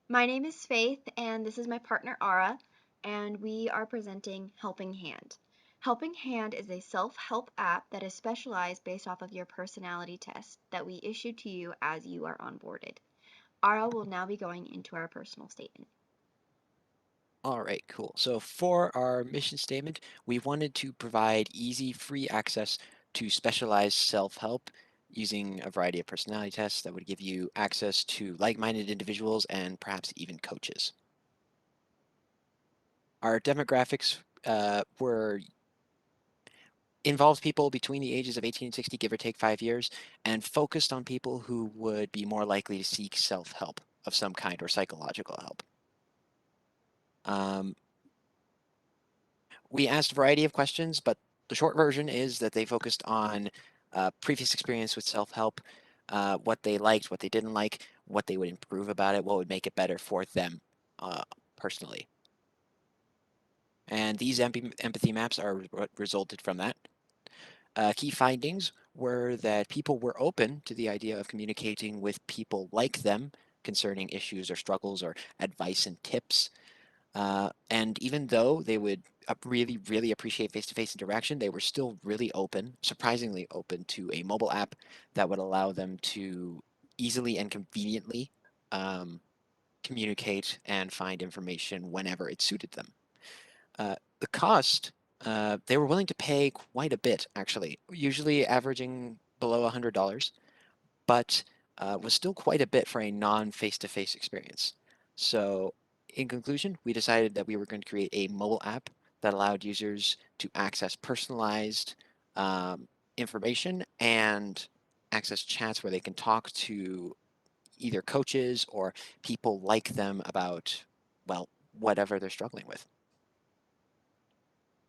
My name is Faith, and this is my partner Ara, and we are presenting Helping Hand. Helping Hand is a self help app that is specialized based off of your personality test that we issue to you as you are onboarded. Ara will now be going into our personal statement. All right, cool. So for our mission statement, we wanted to provide easy, free access to specialized self-help using a variety of personality tests that would give you access to like-minded individuals and perhaps even coaches. Our demographics were involved people between the ages of 18 and 60, give or take 5 years, and focused on people who would be more likely to seek self-help of some kind or psychological help. Um, we asked a variety of questions, but the short version is that they focused on previous experience with self-help, what they liked, what they didn't like, what they would improve about it, what would make it better for them uh, personally. And these empathy maps are what resulted from that. Key findings were that people were open to the idea of communicating with people like them concerning issues or struggles or advice and tips. And even though they would really, really appreciate face-to-face interaction, they were still really open, surprisingly open to a mobile app that would allow them to easily and conveniently um, communicate and find information whenever it suited them. The cost, they were willing to pay quite a bit, actually, usually averaging below $100, but was still quite a bit for a non-face-to-face experience. So, in conclusion, we decided that we were going to create a mobile app that allowed users to access personalized information and access chats where they can talk to either coaches or people like them about, well, whatever they're struggling with.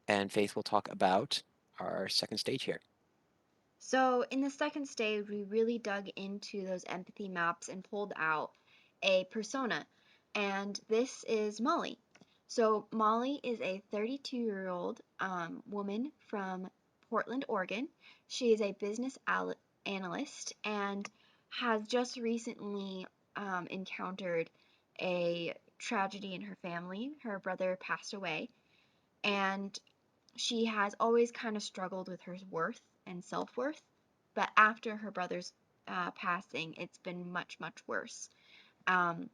And Faith will talk about our second stage here. So, in the second stage, we really dug into those empathy maps and pulled out a persona, and this is Molly. So, Molly is a 32-year-old woman from Portland, Oregon. She is a business analyst and has just recently encountered a tragedy in her family. Her brother passed away, and she has always kind of struggled with her worth and self worth, but after her brother's passing, it's been much, much worse. Um,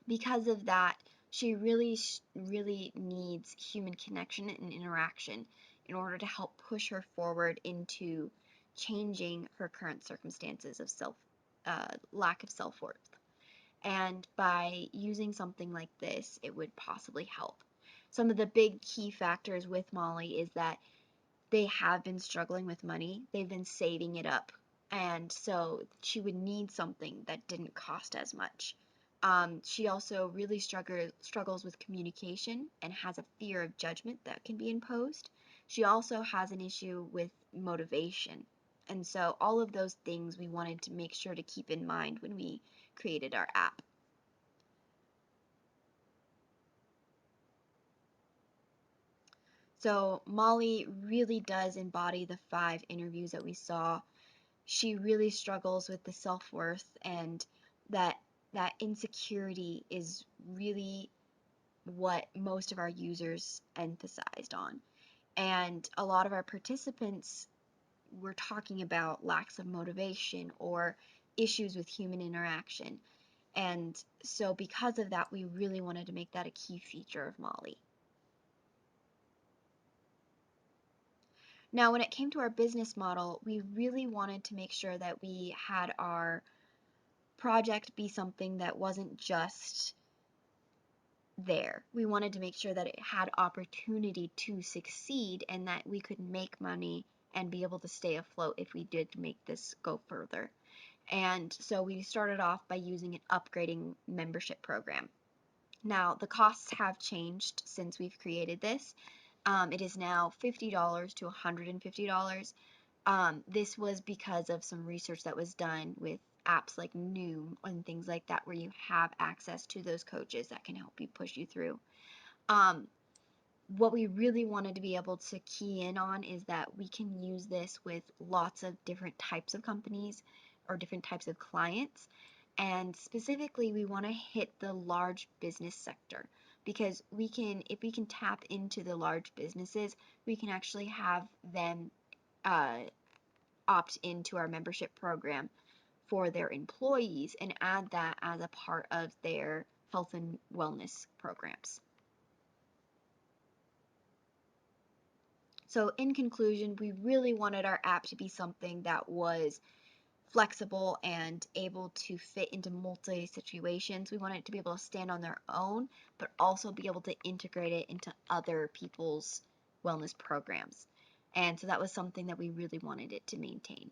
because of that, she really needs human connection and interaction in order to help push her forward into changing her current circumstances of lack of self worth. And by using something like this, it would possibly help. Some of the big key factors with Molly is that they have been struggling with money. They've been saving it up. And so she would need something that didn't cost as much. She also really struggles with communication and has a fear of judgment that can be imposed. She also has an issue with motivation. And so all of those things we wanted to make sure to keep in mind when we created our app. So Molly really does embody the 5 interviews that we saw. She really struggles with the self-worth, and that insecurity is really what most of our users emphasized on. And a lot of our participants were talking about lacks of motivation or issues with human interaction. And so because of that, we really wanted to make that a key feature of Molly. Now, when it came to our business model, we really wanted to make sure that we had our project be something that wasn't just there. We wanted to make sure that it had opportunity to succeed and that we could make money and be able to stay afloat if we did make this go further. And so we started off by using an upgrading membership program. Now, the costs have changed since we've created this. It is now $50 to $150. This was because of some research that was done with apps like Noom and things like that, where you have access to those coaches that can help you push you through. Um, what we really wanted to be able to key in on is that we can use this with lots of different types of companies or different types of clients. And specifically, we want to hit the large business sector because if we can tap into the large businesses, we can actually have them uh, opt into our membership program for their employees and add that as a part of their health and wellness programs. So, in conclusion, we really wanted our app to be something that was flexible and able to fit into multi situations. We want it to be able to stand on their own, but also be able to integrate it into other people's wellness programs. And so that was something that we really wanted it to maintain.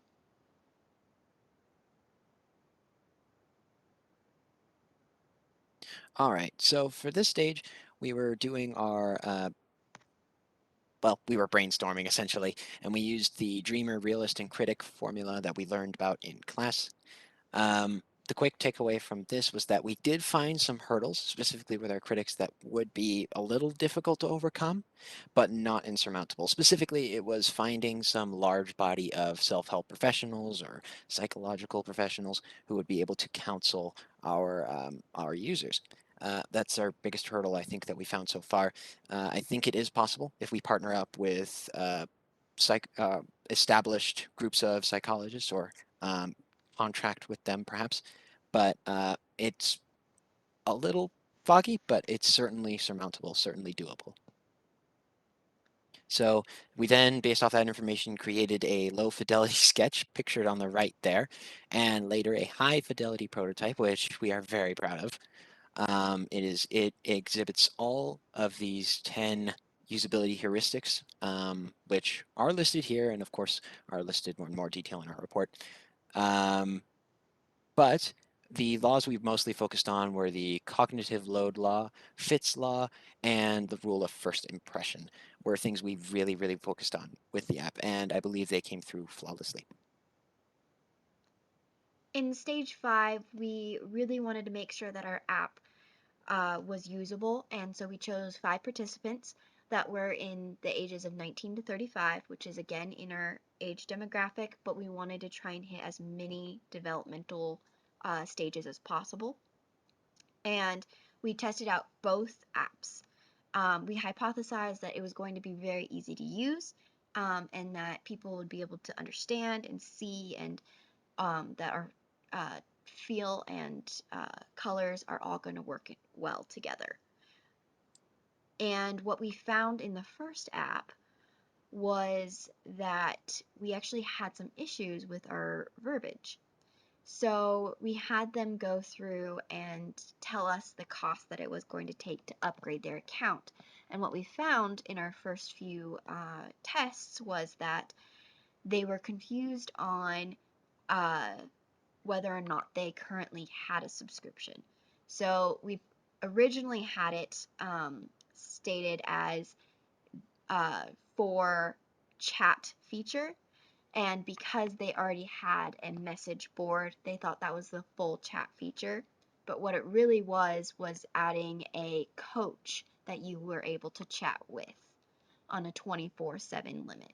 All right, so for this stage, we were doing our well, we were brainstorming essentially, and we used the dreamer, realist, and critic formula that we learned about in class. The quick takeaway from this was that we did find some hurdles, specifically with our critics, that would be a little difficult to overcome, but not insurmountable. Specifically, it was finding some large body of self-help professionals or psychological professionals who would be able to counsel our users. That's our biggest hurdle, I think, that we found so far. I think it is possible if we partner up with psych, established groups of psychologists or um, contract with them, perhaps. But it's a little foggy, but it's certainly surmountable, certainly doable. So we then, based off that information, created a low fidelity sketch pictured on the right there, and later a high fidelity prototype, which we are very proud of. It exhibits all of these 10 usability heuristics, which are listed here, and of course are listed in more detail in our report. Um, but the laws we've mostly focused on were the cognitive load law, Fitts law, and the rule of first impression, were things we really, really focused on with the app, and I believe they came through flawlessly. In stage 5, we really wanted to make sure that our app was usable, and so we chose 5 participants that were in the ages of 19 to 35, which is again in our age demographic, but we wanted to try and hit as many developmental stages as possible. And we tested out both apps. We hypothesized that it was going to be very easy to use, and that people would be able to understand and see, and that our feel and colors are all going to work well together. And what we found in the first app was that we actually had some issues with our verbiage. So we had them go through and tell us the cost that it was going to take to upgrade their account. And what we found in our first few tests was that they were confused on uh, whether or not they currently had a subscription. So we originally had it stated as uh, for chat feature, and because they already had a message board, they thought that was the full chat feature. But what it really was adding a coach that you were able to chat with on a 24/7 limit.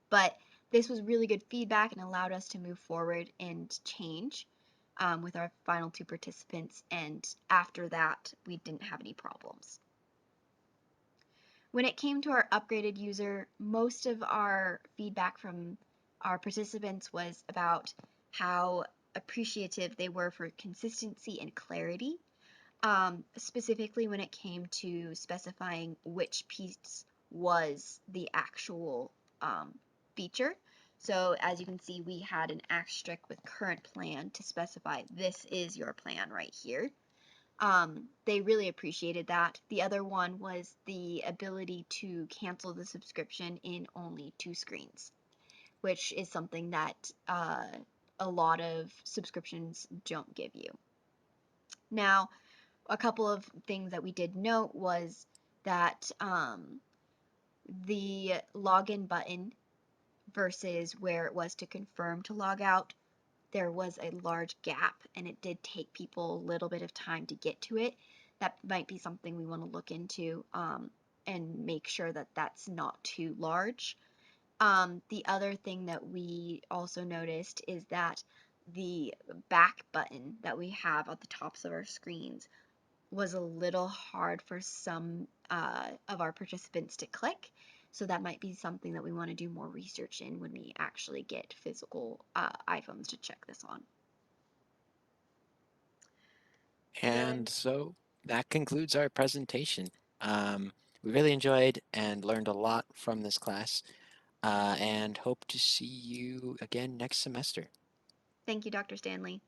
But this was really good feedback and allowed us to move forward and change with our final 2 participants. And after that, we didn't have any problems. When it came to our upgraded user, most of our feedback from our participants was about how appreciative they were for consistency and clarity, specifically when it came to specifying which piece was the actual feature. So as you can see, we had an asterisk with current plan to specify this is your plan right here. They really appreciated that. The other one was the ability to cancel the subscription in only 2 screens, which is something that a lot of subscriptions don't give you. Now, a couple of things that we did note was that the login button versus where it was to confirm to log out, there was a large gap and it did take people a little bit of time to get to it. That might be something we want to look into and make sure that that's not too large. The other thing that we also noticed is that the back button that we have at the tops of our screens was a little hard for some of our participants to click. So that might be something that we want to do more research in when we actually get physical iPhones to check this on. And Good. so that concludes our presentation. Um, we really enjoyed and learned a lot from this class, and hope to see you again next semester. Thank you, Dr. Stanley.